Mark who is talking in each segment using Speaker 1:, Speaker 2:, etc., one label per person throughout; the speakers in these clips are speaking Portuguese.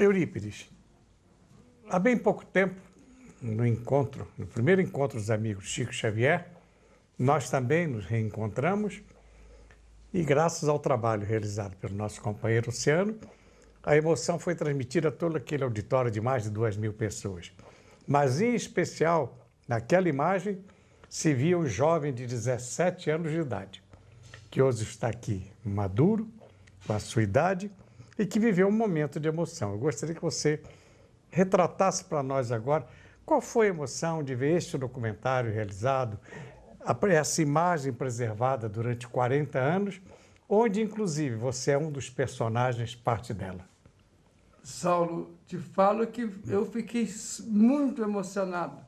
Speaker 1: Eurípides, há bem pouco tempo, no primeiro encontro dos amigos Chico Xavier, nós também nos reencontramos e, graças ao trabalho realizado pelo nosso companheiro Luciano, a emoção foi transmitida a todo aquele auditório de mais de 2.000 pessoas. Mas, em especial, naquela imagem, se via um jovem de 17 anos de idade, que hoje está aqui maduro, com a sua idade, e que viveu um momento de emoção. Eu gostaria que você retratasse para nós agora qual foi a emoção de ver este documentário realizado, essa imagem preservada durante 40 anos, onde, inclusive, você é um dos personagens, parte dela.
Speaker 2: Saulo, te falo que eu fiquei muito emocionado,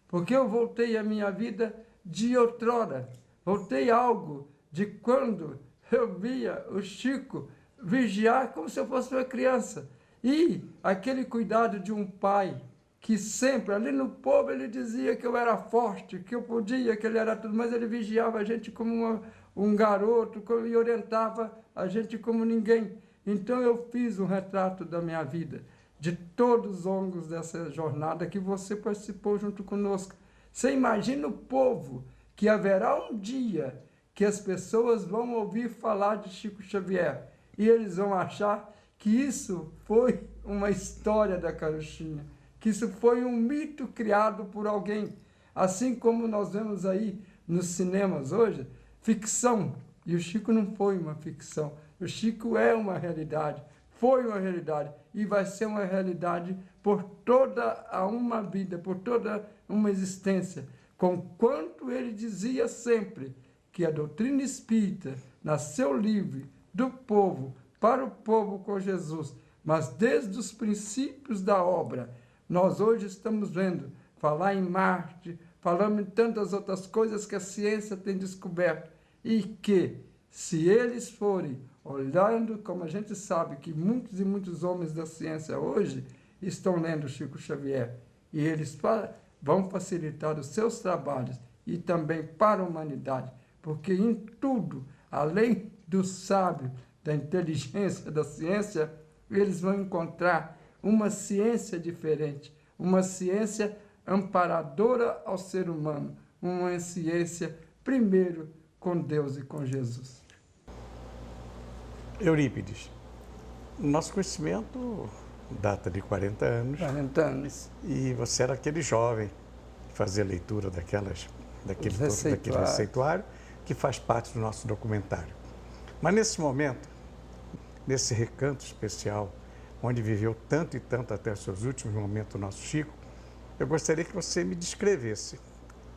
Speaker 2: porque eu voltei à minha vida de outrora. Voltei algo de quando eu via o Chico vigiar como se eu fosse uma criança. E aquele cuidado de um pai que sempre, ali no povo, ele dizia que eu era forte, que eu podia, que ele era tudo, mas ele vigiava a gente como um garoto e orientava a gente como ninguém. Então eu fiz um retrato da minha vida, de todos os ônibus dessa jornada que você participou junto conosco. Você imagina o povo que haverá um dia que as pessoas vão ouvir falar de Chico Xavier e eles vão achar que isso foi uma história da carochinha, que isso foi um mito criado por alguém. Assim como nós vemos aí nos cinemas hoje, ficção. E o Chico não foi uma ficção. O Chico é uma realidade, foi uma realidade e vai ser uma realidade por toda uma vida, por toda uma existência. Conquanto ele dizia sempre que a doutrina espírita nasceu livre do povo, para o povo com Jesus, mas desde os princípios da obra, nós hoje estamos vendo falar em Marte, falamos em tantas outras coisas que a ciência tem descoberto, e que, se eles forem olhando, como a gente sabe que muitos e muitos homens da ciência hoje estão lendo Chico Xavier, e eles vão facilitar os seus trabalhos e também para a humanidade, porque em tudo, além do sábio, da inteligência, da ciência, eles vão encontrar uma ciência diferente, uma ciência amparadora ao ser humano, uma ciência, primeiro, com Deus e com Jesus.
Speaker 1: Eurípides, nosso conhecimento data de 40 anos.
Speaker 2: 40 anos.
Speaker 1: E você era aquele jovem que fazia leitura daquele receituário que faz parte do nosso documentário. Mas nesse momento, nesse recanto especial, onde viveu tanto e tanto até os seus últimos momentos o nosso Chico, eu gostaria que você me descrevesse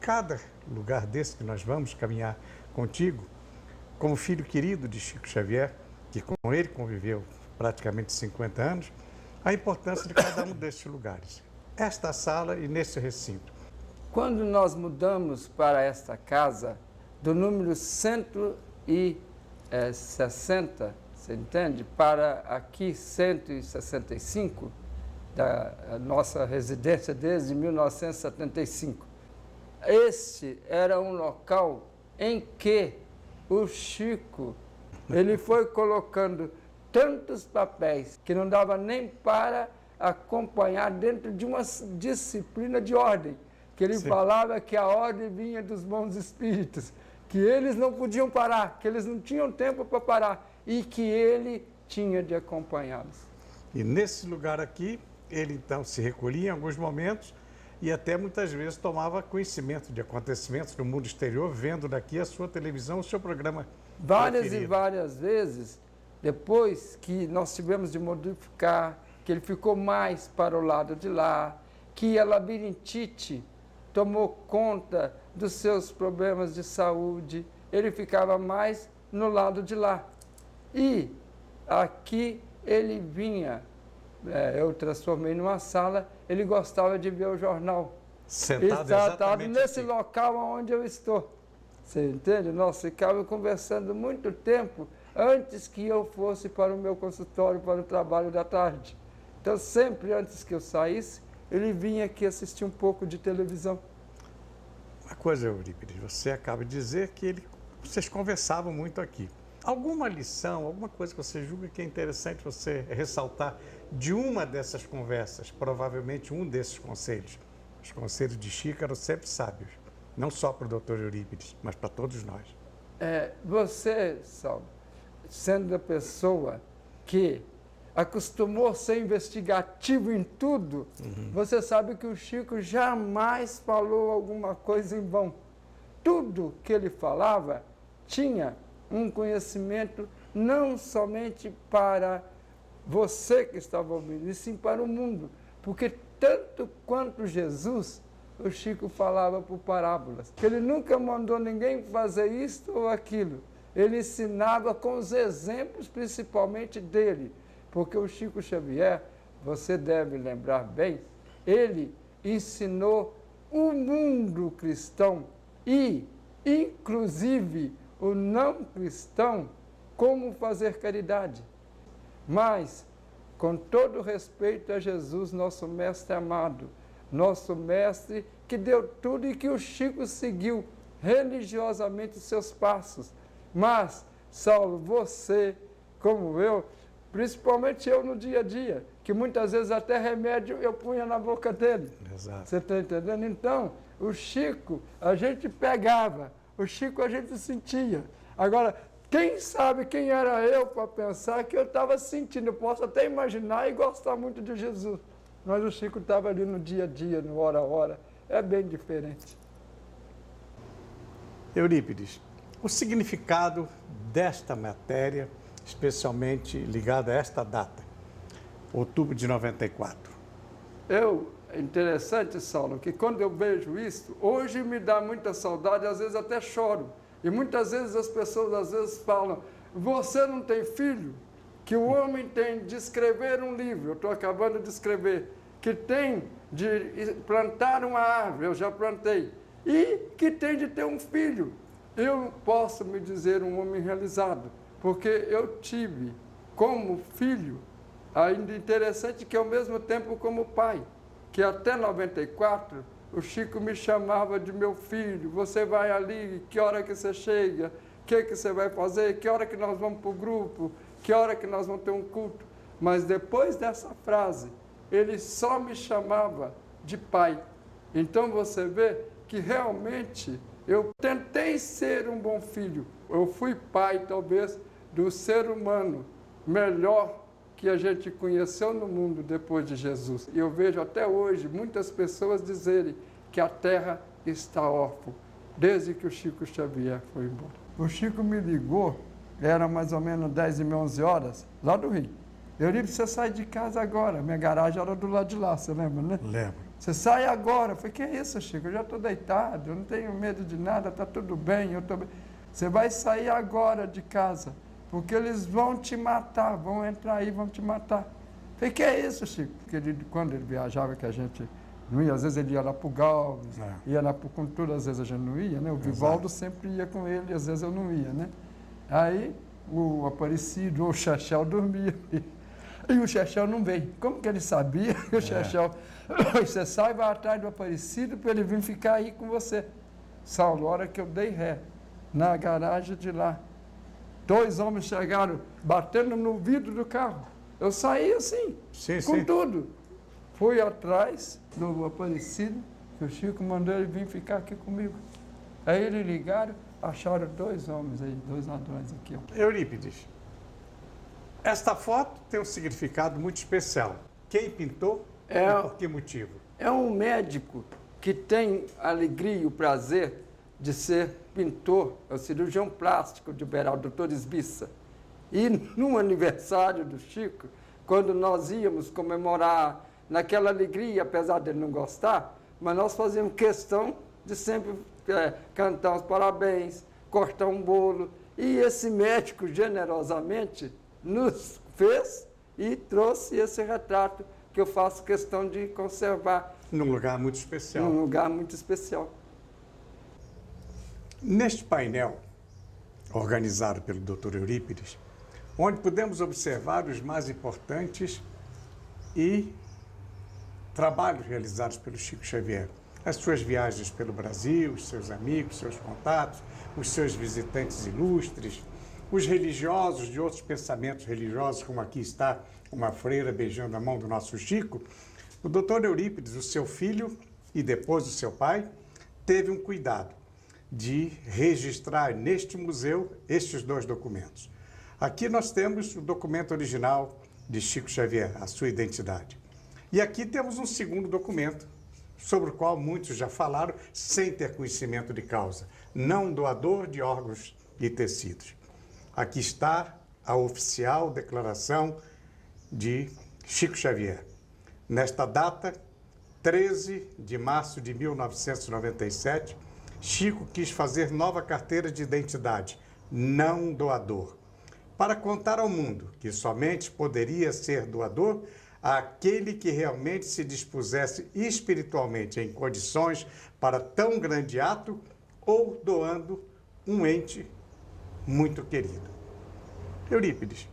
Speaker 1: cada lugar desse que nós vamos caminhar contigo, como filho querido de Chico Xavier, que com ele conviveu praticamente 50 anos, a importância de cada um desses lugares. Esta sala e nesse recinto.
Speaker 2: Quando nós mudamos para esta casa, do número 160, você entende? Para aqui 165, da nossa residência desde 1975. Este era um local em que o Chico, ele foi colocando tantos papéis que não dava nem para acompanhar dentro de uma disciplina de ordem, que ele falava que a ordem vinha dos bons espíritos, que eles não podiam parar, que eles não tinham tempo para parar e que ele tinha de acompanhá-los.
Speaker 1: E nesse lugar aqui, ele então se recolhia em alguns momentos e até muitas vezes tomava conhecimento de acontecimentos no mundo exterior, vendo daqui a sua televisão, o seu programa
Speaker 2: várias
Speaker 1: preferido.
Speaker 2: E várias vezes, depois que nós tivemos de modificar, que ele ficou mais para o lado de lá, que a labirintite tomou conta dos seus problemas de saúde, ele ficava mais no lado de lá. E aqui ele vinha, eu transformei numa sala, ele gostava de ver o jornal.
Speaker 1: Sentado
Speaker 2: nesse
Speaker 1: aqui.
Speaker 2: local onde eu estou. Você entende? Nós ficávamos conversando muito tempo antes que eu fosse para o meu consultório, para o trabalho da tarde. Então, sempre antes que eu saísse, ele vinha aqui assistir um pouco de televisão.
Speaker 1: Uma coisa, Eurípides, você acaba de dizer que vocês conversavam muito aqui. Alguma lição, alguma coisa que você julga que é interessante você ressaltar de uma dessas conversas, provavelmente um desses conselhos? Os conselhos de Chico eram sempre sábios, não só para o Dr. Eurípides, mas para todos nós.
Speaker 2: Você, Saulo, sendo a pessoa que acostumou a ser investigativo em tudo, você sabe que o Chico jamais falou alguma coisa em vão. Tudo que ele falava tinha um conhecimento não somente para você que estava ouvindo, e sim para o mundo. Porque tanto quanto Jesus, o Chico falava por parábolas. Ele nunca mandou ninguém fazer isto ou aquilo. Ele ensinava com os exemplos, principalmente dele. Porque o Chico Xavier, você deve lembrar bem, ele ensinou o mundo cristão e, inclusive, o não cristão, como fazer caridade. Mas, com todo respeito a Jesus, nosso mestre amado, nosso mestre que deu tudo e que o Chico seguiu religiosamente os seus passos. Mas, Saulo, você, como eu, principalmente eu no dia a dia, que muitas vezes até remédio eu punha na boca dele.
Speaker 1: Exato.
Speaker 2: Você está entendendo? Então, o Chico, a gente pegava, o Chico a gente sentia. Agora, quem sabe quem era eu para pensar que eu estava sentindo? Eu posso até imaginar e gostar muito de Jesus. Mas o Chico estava ali no dia a dia, no hora a hora. É bem diferente.
Speaker 1: Eurípides, o significado desta matéria, especialmente ligada a esta data, outubro de 94.
Speaker 2: É interessante, Saulo, que quando eu vejo isso, hoje me dá muita saudade, às vezes até choro. E muitas vezes as pessoas às vezes falam, você não tem filho? Que o homem tem de escrever um livro, eu estou acabando de escrever, que tem de plantar uma árvore, eu já plantei, e que tem de ter um filho. Eu posso me dizer um homem realizado, porque eu tive como filho, ainda interessante que ao mesmo tempo como pai, que até 94 o Chico me chamava de meu filho, você vai ali, que hora que você chega, o que você vai fazer, que hora que nós vamos para o grupo, que hora que nós vamos ter um culto. Mas depois dessa frase, ele só me chamava de pai. Então você vê que realmente eu tentei ser um bom filho. Eu fui pai, talvez, do ser humano melhor que a gente conheceu no mundo depois de Jesus. E eu vejo até hoje muitas pessoas dizerem que a terra está órfã, desde que o Chico Xavier foi embora. O Chico me ligou, era mais ou menos 10 e 11 horas, lá do Rio. Eu disse, você sai de casa agora. Minha garagem era do lado de lá, você lembra, né?
Speaker 1: Lembro.
Speaker 2: Você sai agora. Eu falei, que é isso, Chico? Eu já estou deitado, eu não tenho medo de nada, está tudo bem, eu estou bem. Você vai sair agora de casa, porque eles vão te matar, vão entrar aí, vão te matar. Eu falei, que é isso, Chico? Porque quando ele viajava, que a gente não ia, às vezes ele ia lá para o Galves, ia lá para o Cultura, às vezes a gente não ia, né? O Vivaldo sempre ia com ele, às vezes eu não ia, né? Aí o Aparecido ou o Chechel dormia. E o Chechel não veio. Como que ele sabia que o Chechel... Você sai, vai atrás do Aparecido para ele vir ficar aí com você. Saulo, a hora que eu dei ré, na garagem de lá, 2 homens chegaram batendo no vidro do carro. Eu saí assim, com tudo. Fui atrás do Aparecido, que o Chico mandou ele vir ficar aqui comigo. Aí eles ligaram, acharam 2 homens aí, 2 ladrões aqui. Ó.
Speaker 1: Eurípides, esta foto tem um significado muito especial. Quem pintou e por que motivo?
Speaker 2: É um médico que tem a alegria e o prazer de ser pintor, é o cirurgião plástico de Uberaba, doutor Esbiça. E no aniversário do Chico, quando nós íamos comemorar, naquela alegria, apesar dele não gostar, mas nós fazíamos questão de sempre cantar os parabéns, cortar um bolo. E esse médico, generosamente, nos fez e trouxe esse retrato que eu faço questão de conservar.
Speaker 1: Num lugar muito especial.
Speaker 2: Num lugar muito especial.
Speaker 1: Neste painel, organizado pelo Dr. Eurípides, onde podemos observar os mais importantes e trabalhos realizados pelo Chico Xavier. As suas viagens pelo Brasil, os seus amigos, seus contatos, os seus visitantes ilustres, os religiosos de outros pensamentos religiosos, como aqui está uma freira beijando a mão do nosso Chico, o doutor Eurípides, o seu filho e depois o seu pai, teve um cuidado de registrar neste museu estes dois documentos. Aqui nós temos o documento original de Chico Xavier, a sua identidade. E aqui temos um segundo documento, sobre o qual muitos já falaram, sem ter conhecimento de causa. Não doador de órgãos e tecidos. Aqui está a oficial declaração de Chico Xavier. Nesta data, 13 de março de 1997, Chico quis fazer nova carteira de identidade, não doador, para contar ao mundo que somente poderia ser doador aquele que realmente se dispusesse espiritualmente em condições para tão grande ato ou doando um ente muito querido. Eurípides,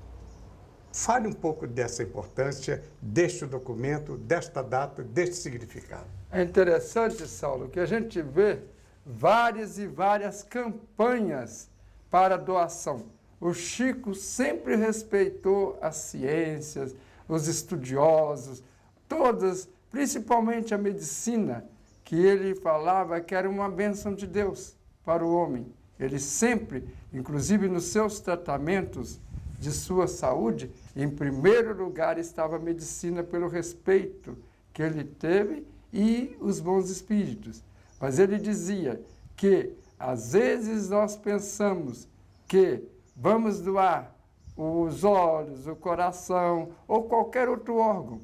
Speaker 1: fale um pouco dessa importância, deste documento, desta data, deste significado.
Speaker 2: É interessante, Saulo, que a gente vê várias e várias campanhas para doação. O Chico sempre respeitou as ciências, os estudiosos, todas, principalmente a medicina, que ele falava que era uma bênção de Deus para o homem. Ele sempre, inclusive nos seus tratamentos de sua saúde, em primeiro lugar estava a medicina pelo respeito que ele teve e os bons espíritos. Mas ele dizia que, às vezes, nós pensamos que vamos doar os olhos, o coração ou qualquer outro órgão.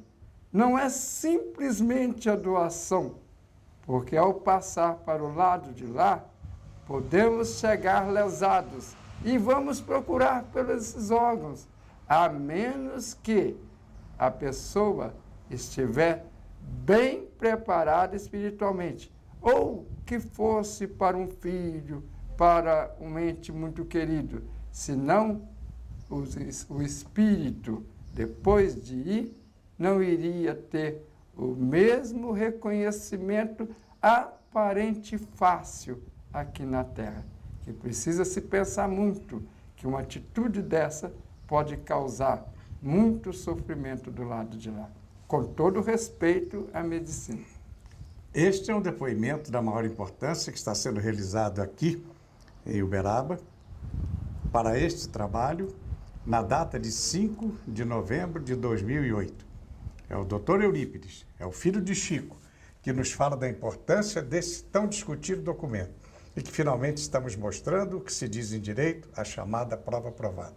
Speaker 2: Não é simplesmente a doação, porque ao passar para o lado de lá, podemos chegar lesados e vamos procurar pelos órgãos, a menos que a pessoa estiver bem preparada espiritualmente, ou que fosse para um filho, para um ente muito querido, senão o espírito, depois de ir, não iria ter o mesmo reconhecimento aparente fácil aqui na Terra. Que precisa se pensar muito que uma atitude dessa pode causar muito sofrimento do lado de lá, com todo respeito à medicina.
Speaker 1: Este é um depoimento da maior importância que está sendo realizado aqui em Uberaba para este trabalho na data de 5 de novembro de 2008. É o doutor Eurípides, é o filho de Chico, que nos fala da importância desse tão discutido documento e que finalmente estamos mostrando o que se diz em direito, a chamada prova provada.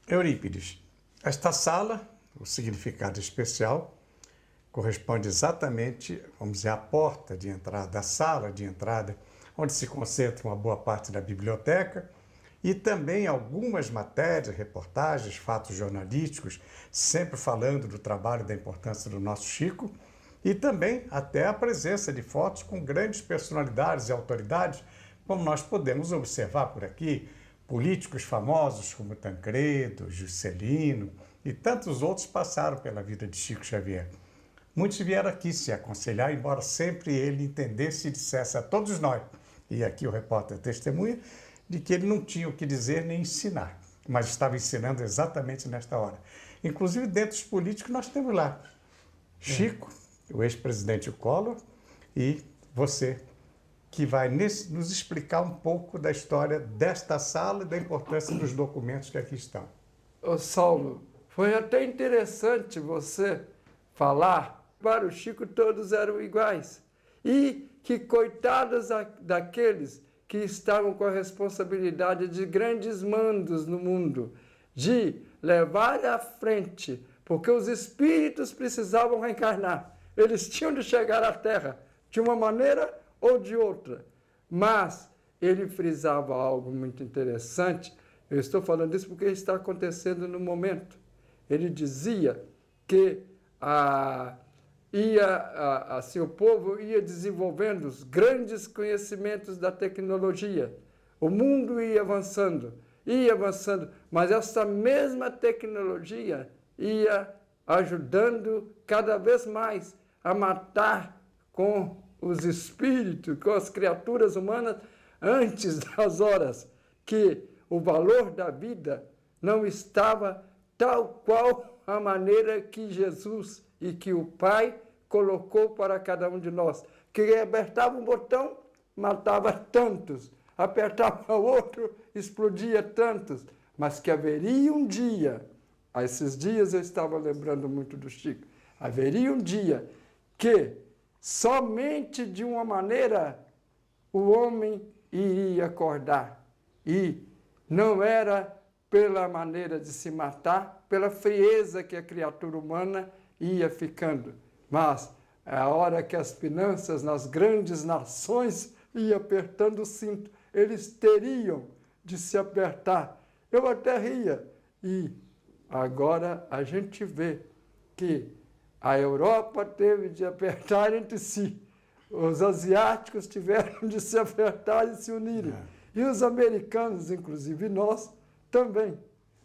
Speaker 1: Eurípides, esta sala, o significado especial, corresponde exatamente, vamos dizer, à porta de entrada, à sala de entrada, onde se concentra uma boa parte da biblioteca, e também algumas matérias, reportagens, fatos jornalísticos, sempre falando do trabalho e da importância do nosso Chico, e também até a presença de fotos com grandes personalidades e autoridades, como nós podemos observar por aqui, políticos famosos como Tancredo, Juscelino e tantos outros passaram pela vida de Chico Xavier. Muitos vieram aqui se aconselhar, embora sempre ele entendesse e dissesse a todos nós, e aqui o repórter testemunha, de que ele não tinha o que dizer nem ensinar, mas estava ensinando exatamente nesta hora. Inclusive, dentro dos políticos, nós temos lá Chico, o ex-presidente Collor, e você, que vai nos explicar um pouco da história desta sala e da importância dos documentos que aqui estão.
Speaker 2: Ô Saulo, foi até interessante você falar, para o Chico todos eram iguais, e que coitados daqueles que estavam com a responsabilidade de grandes mandos no mundo, de levar à frente, porque os espíritos precisavam reencarnar. Eles tinham de chegar à Terra, de uma maneira ou de outra. Mas ele frisava algo muito interessante, eu estou falando isso porque está acontecendo no momento. Ele dizia que assim, o povo ia desenvolvendo os grandes conhecimentos da tecnologia. O mundo ia avançando, mas essa mesma tecnologia ia ajudando cada vez mais a matar com os espíritos, com as criaturas humanas, antes das horas que o valor da vida não estava tal qual a maneira que Jesus e que o Pai colocou para cada um de nós. Que apertava um botão, matava tantos. Apertava outro, explodia tantos. Mas que haveria um dia, a esses dias eu estava lembrando muito do Chico, haveria um dia que somente de uma maneira o homem iria acordar. E não era pela maneira de se matar, pela frieza que a criatura humana ia ficando. Mas a hora que as finanças nas grandes nações iam apertando o cinto, eles teriam de se apertar. Eu até ria. E agora a gente vê que a Europa teve de apertar entre si. Os asiáticos tiveram de se apertar e se unirem. E os americanos, inclusive nós, também.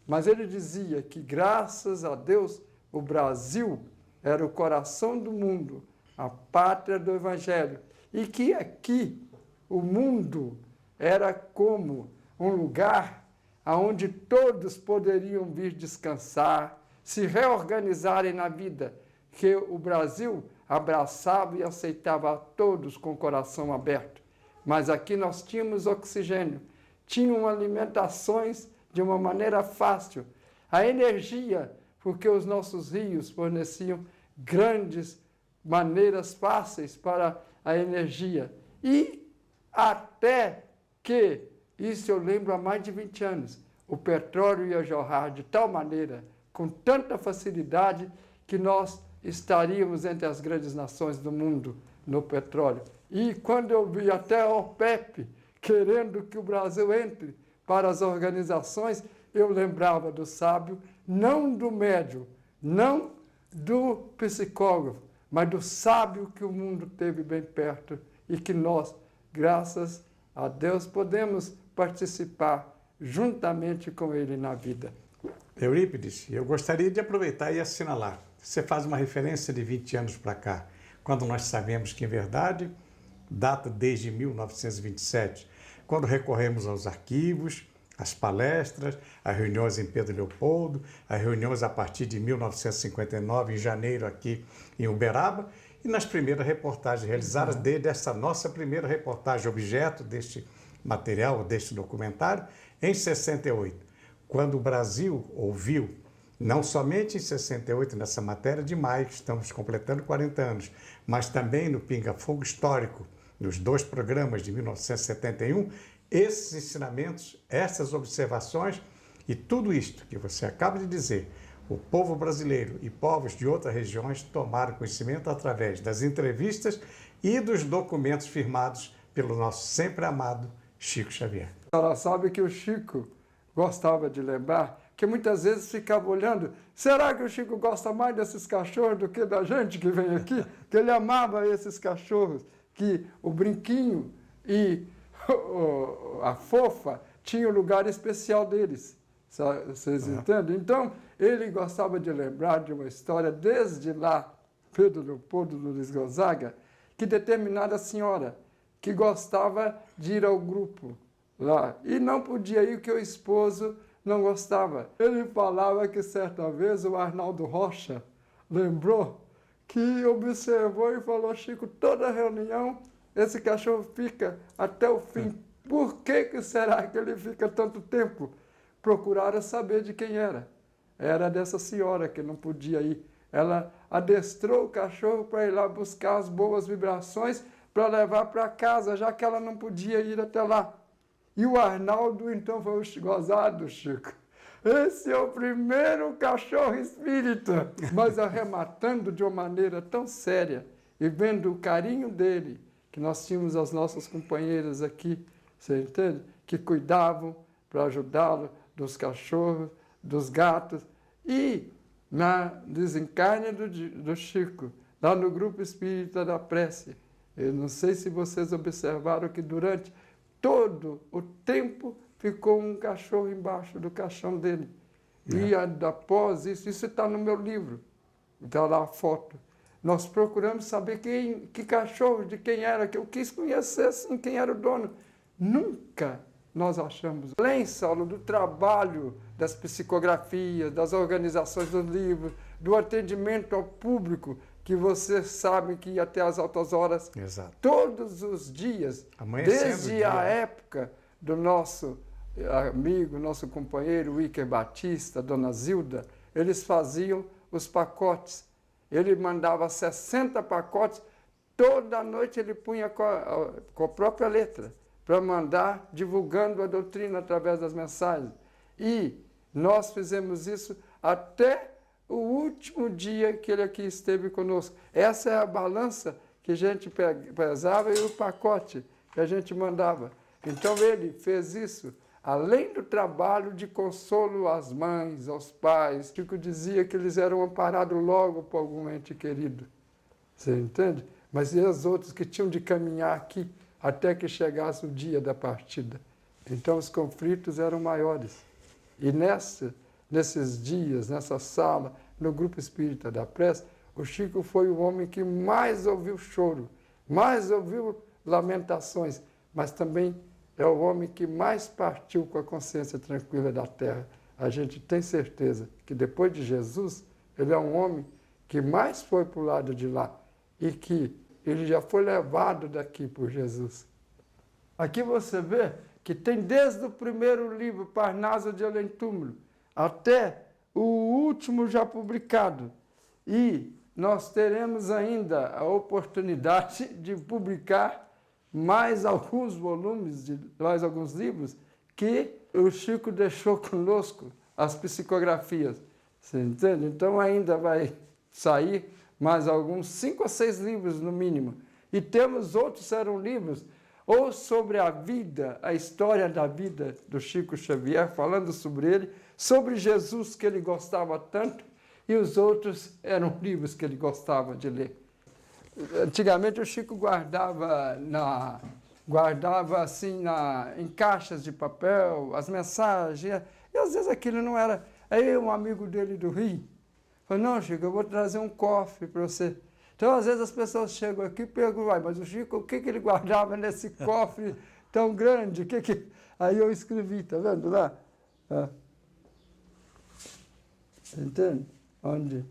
Speaker 2: Mas ele dizia que, graças a Deus, o Brasil era o coração do mundo, a pátria do Evangelho. E que aqui o mundo era como um lugar onde todos poderiam vir descansar, se reorganizarem na vida, que o Brasil abraçava e aceitava a todos com o coração aberto. Mas aqui nós tínhamos oxigênio, tínhamos alimentações de uma maneira fácil, a energia, porque os nossos rios forneciam grandes maneiras fáceis para a energia. E até que, isso eu lembro há mais de 20 anos, o petróleo ia jorrar de tal maneira, com tanta facilidade, que nós estaríamos entre as grandes nações do mundo no petróleo. E quando eu vi até a OPEP querendo que o Brasil entre para as organizações, eu lembrava do sábio, não do médium, não do psicólogo, mas do sábio que o mundo teve bem perto e que nós, graças a Deus, podemos participar juntamente com ele na vida.
Speaker 1: Eurípides, eu gostaria de aproveitar e assinalar. Você faz uma referência de 20 anos para cá, quando nós sabemos que, em verdade, data desde 1927, quando recorremos aos arquivos, às palestras, às reuniões em Pedro Leopoldo, às reuniões a partir de 1959, em janeiro, aqui em Uberaba, e nas primeiras reportagens realizadas, desde essa nossa primeira reportagem, objeto deste material, deste documentário, em 68, quando o Brasil ouviu, não somente em 68, nessa matéria de maio, que estamos completando 40 anos, mas também no Pinga Fogo Histórico, nos 2 programas de 1971, esses ensinamentos, essas observações e tudo isto que você acaba de dizer, o povo brasileiro e povos de outras regiões tomaram conhecimento através das entrevistas e dos documentos firmados pelo nosso sempre amado Chico Xavier.
Speaker 2: Ela sabe que o Chico gostava de lembrar, que muitas vezes ficava olhando, será que o Chico gosta mais desses cachorros do que da gente que vem aqui? Que ele amava esses cachorros, que o Brinquinho e a Fofa tinham um lugar especial deles. Vocês entendem? Então, ele gostava de lembrar de uma história desde lá, Pedro Leopoldo Luiz Gonzaga, que determinada senhora que gostava de ir ao grupo lá e não podia ir porque o esposo não gostava. Ele falava que certa vez o Arnaldo Rocha lembrou que observou e falou, Chico, toda reunião esse cachorro fica até o fim. Por que será que ele fica tanto tempo? Procuraram saber de quem era. Era dessa senhora que não podia ir. Ela adestrou o cachorro para ir lá buscar as boas vibrações para levar para casa, já que ela não podia ir até lá. E o Arnaldo, então, foi gozado, Chico. Esse é o primeiro cachorro espírita. Mas arrematando de uma maneira tão séria e vendo o carinho dele, que nós tínhamos as nossas companheiras aqui, você entende? Que cuidavam para ajudá-lo dos cachorros, dos gatos. E na desencarne do Chico, lá no Grupo Espírita da Prece, eu não sei se vocês observaram que durante todo o tempo ficou um cachorro embaixo do caixão dele. E após isso está no meu livro, está lá a foto. Nós procuramos saber que cachorro, de quem era, que eu quis conhecer assim, quem era o dono. Nunca nós achamos. Além, Saulo, do trabalho das psicografias, das organizações dos livros, do atendimento ao público, que vocês sabem que ia até as altas horas,
Speaker 1: Exato.
Speaker 2: todos os dias,
Speaker 1: Amanhecendo
Speaker 2: desde
Speaker 1: o dia,
Speaker 2: a
Speaker 1: né?
Speaker 2: época do nosso amigo, nosso companheiro Iker Batista, Dona Zilda, eles faziam os pacotes. Ele mandava 60 pacotes, toda noite ele punha com a própria letra, para mandar, divulgando a doutrina através das mensagens. E nós fizemos isso até o último dia que ele aqui esteve conosco. Essa é a balança que a gente pesava e o pacote que a gente mandava. Então ele fez isso, além do trabalho de consolo às mães, aos pais. Chico dizia que eles eram amparados logo por algum ente querido. Você entende? Mas e os outros que tinham de caminhar aqui até que chegasse o dia da partida? Então os conflitos eram maiores. E nesses dias, nessa sala, no Grupo Espírita da Prece, o Chico foi o homem que mais ouviu choro, mais ouviu lamentações, mas também é o homem que mais partiu com a consciência tranquila da terra. A gente tem certeza que depois de Jesus, ele é um homem que mais foi para o lado de lá e que ele já foi levado daqui por Jesus. Aqui você vê que tem desde o primeiro livro, Parnaso de Além Túmulo, até o último já publicado. E nós teremos ainda a oportunidade de publicar mais alguns volumes, mais alguns livros, que o Chico deixou conosco, as psicografias. Você entende? Então ainda vai sair mais alguns 5 ou 6 livros no mínimo. E temos outros, serão livros, ou sobre a vida, a história da vida do Chico Xavier, falando sobre ele, sobre Jesus, que ele gostava tanto, e os outros eram livros que ele gostava de ler. Antigamente o Chico guardava assim em caixas de papel as mensagens, e às vezes aquilo não era. Aí um amigo dele do Rio falou: não, Chico, eu vou trazer um cofre para você. Então às vezes as pessoas chegam aqui e perguntam: mas o Chico, o que ele guardava nesse cofre tão grande? Aí eu escrevi, tá vendo lá? Ah. Entende? Onde?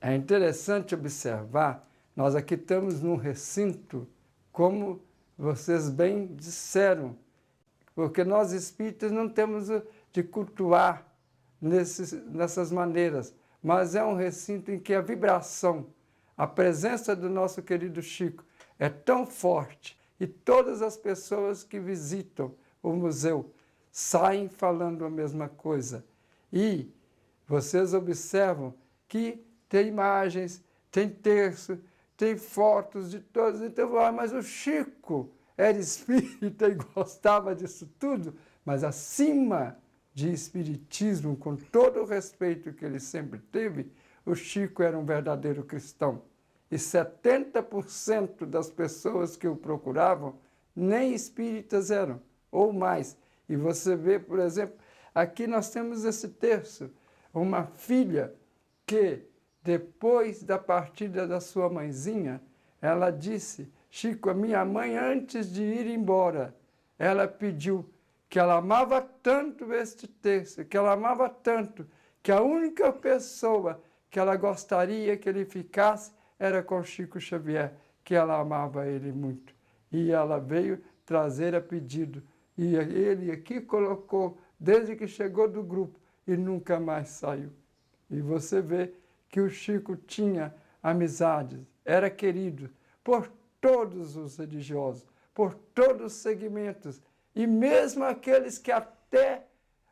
Speaker 2: É interessante observar, nós aqui estamos num recinto como vocês bem disseram, porque nós espíritas não temos de cultuar nessas maneiras, mas é um recinto em que a vibração, a presença do nosso querido Chico é tão forte e todas as pessoas que visitam o museu saem falando a mesma coisa. E vocês observam que tem imagens, tem texto, tem fotos de todos. Então, mas o Chico era espírita e gostava disso tudo, mas acima de espiritismo, com todo o respeito que ele sempre teve, o Chico era um verdadeiro cristão. E 70% das pessoas que o procuravam nem espíritas eram, ou mais. E você vê, por exemplo, aqui nós temos esse terço, uma filha que, depois da partida da sua mãezinha, ela disse, Chico, a minha mãe, antes de ir embora, ela pediu que ela amava tanto este terço, que ela amava tanto, que a única pessoa que ela gostaria que ele ficasse era com Chico Xavier, que ela amava ele muito. E ela veio trazer a pedido. E ele aqui colocou, desde que chegou do grupo, e nunca mais saiu. E você vê que o Chico tinha amizades, era querido por todos os religiosos, por todos os segmentos, e mesmo aqueles que até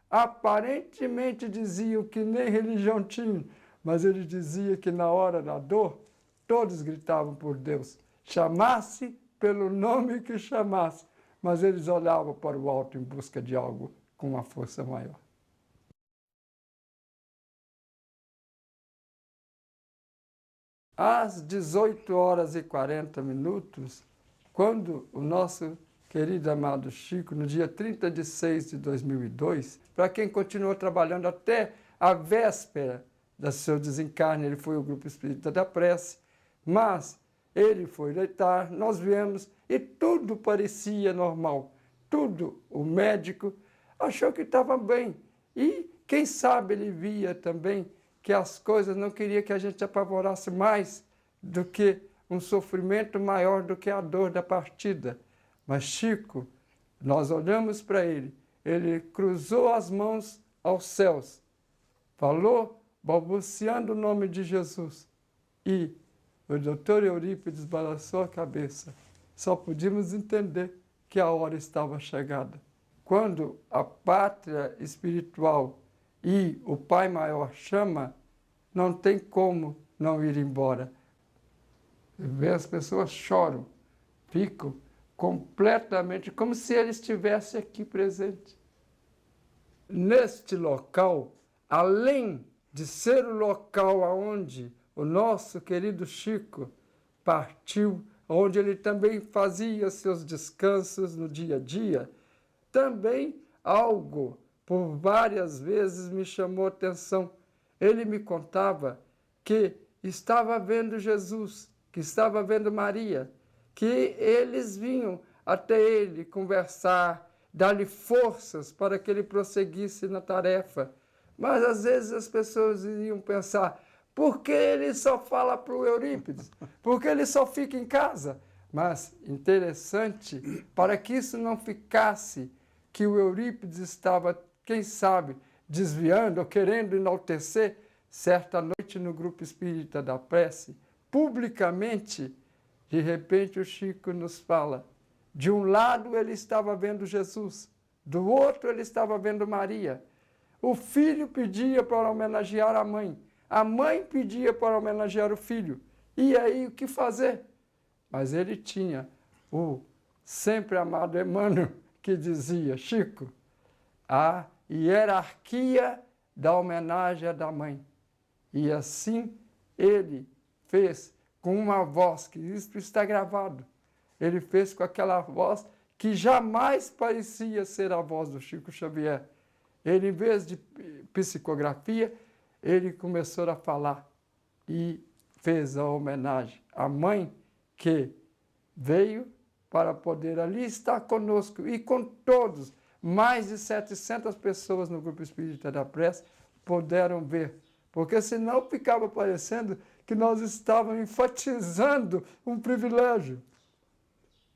Speaker 2: aparentemente diziam que nem religião tinham, mas ele dizia que na hora da dor, todos gritavam por Deus, chamasse pelo nome que chamasse, mas eles olhavam para o alto em busca de algo com uma força maior. Às 18h40, quando o nosso querido amado Chico, no dia 30 de 6 de 2002, para quem continuou trabalhando até a véspera do seu desencarne, ele foi o Grupo Espírita da Prece, mas ele foi deitar, nós viemos e tudo parecia normal. Tudo, o médico achou que estava bem. E quem sabe ele via também que as coisas não queria que a gente apavorasse mais do que um sofrimento maior do que a dor da partida. Mas Chico, nós olhamos para ele cruzou as mãos aos céus, falou, balbuciando o nome de Jesus, e o doutor Eurípides balançou a cabeça. Só podíamos entender que a hora estava chegada. Quando a pátria espiritual e o Pai Maior chama, não tem como não ir embora. As pessoas choram, ficam completamente como se ele estivesse aqui presente. Neste local, além de ser o local onde o nosso querido Chico partiu, onde ele também fazia seus descansos no dia a dia, também algo por várias vezes me chamou a atenção. Ele me contava que estava vendo Jesus, que estava vendo Maria, que eles vinham até ele conversar, dar-lhe forças para que ele prosseguisse na tarefa. Mas às vezes as pessoas iriam pensar, por que ele só fala para o Eurípides? Por que ele só fica em casa? Mas interessante, para que isso não ficasse, que o Eurípides estava, quem sabe, desviando ou querendo enaltecer, certa noite no Grupo Espírita da Prece, publicamente, de repente o Chico nos fala, de um lado ele estava vendo Jesus, do outro ele estava vendo Maria. O filho pedia para homenagear a mãe pedia para homenagear o filho. E aí o que fazer? Mas ele tinha o sempre amado Emmanuel, que dizia, Chico, a hierarquia da homenagem da mãe. E assim ele fez com uma voz, que isso está gravado, ele fez com aquela voz que jamais parecia ser a voz do Chico Xavier. Ele, em vez de psicografia, ele começou a falar e fez a homenagem à mãe que veio para poder ali estar conosco e com todos, mais de 700 pessoas no Grupo Espírita da Prece puderam ver, porque senão ficava parecendo que nós estávamos enfatizando um privilégio.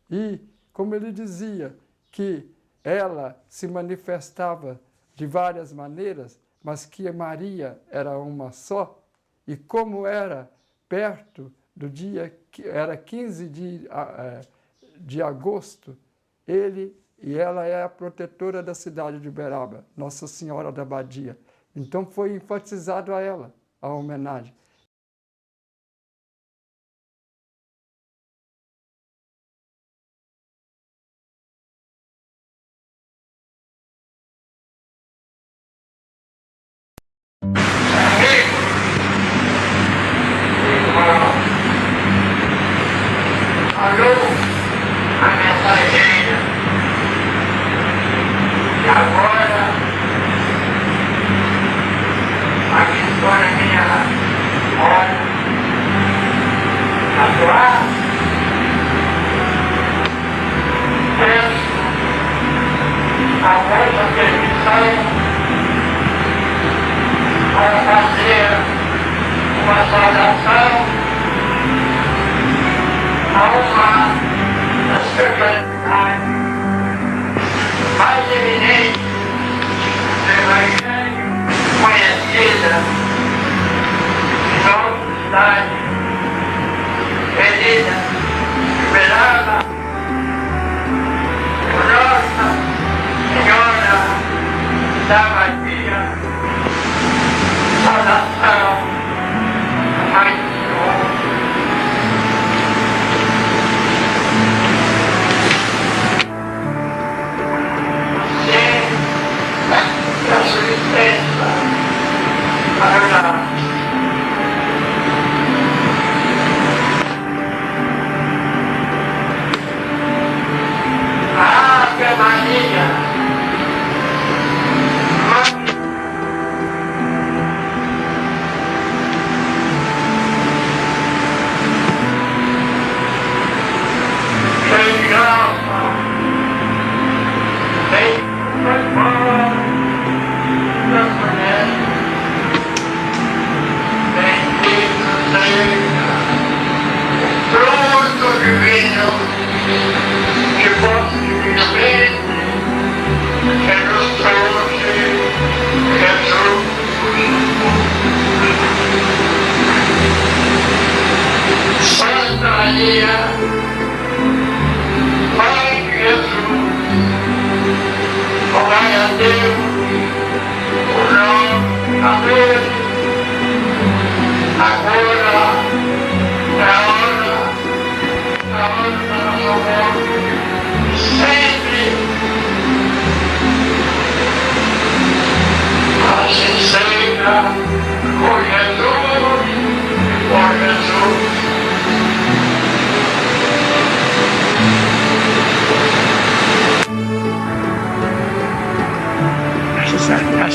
Speaker 2: E como ele dizia que ela se manifestava de várias maneiras, mas que Maria era uma só, e como era perto do dia, que era 15 de agosto, ele e ela é a protetora da cidade de Uberaba, Nossa Senhora da Abadia. Então foi enfatizado a ela a homenagem.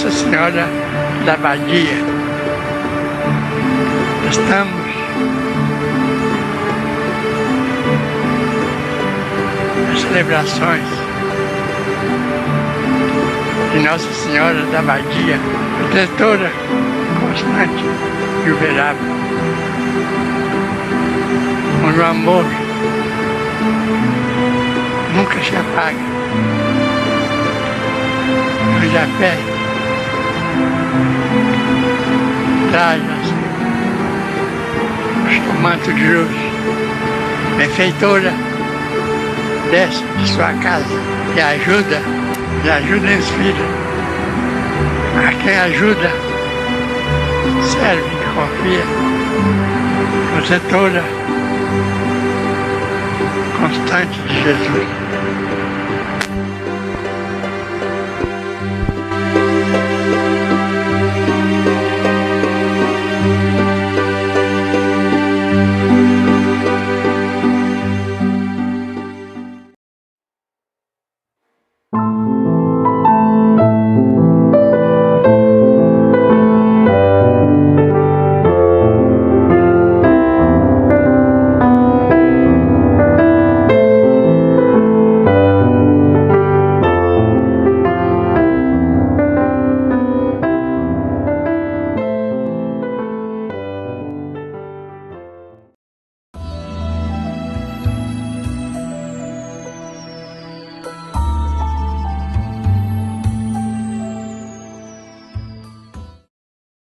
Speaker 3: Nossa Senhora da Abadia. Estamos nas celebrações de Nossa Senhora da Abadia, protetora constante de Uberaba, onde o amor nunca se apaga, onde a fé traz o manto de luz, benfeitora desce de sua casa e ajuda e inspira. A quem ajuda, serve e confia, protetora constante de Jesus.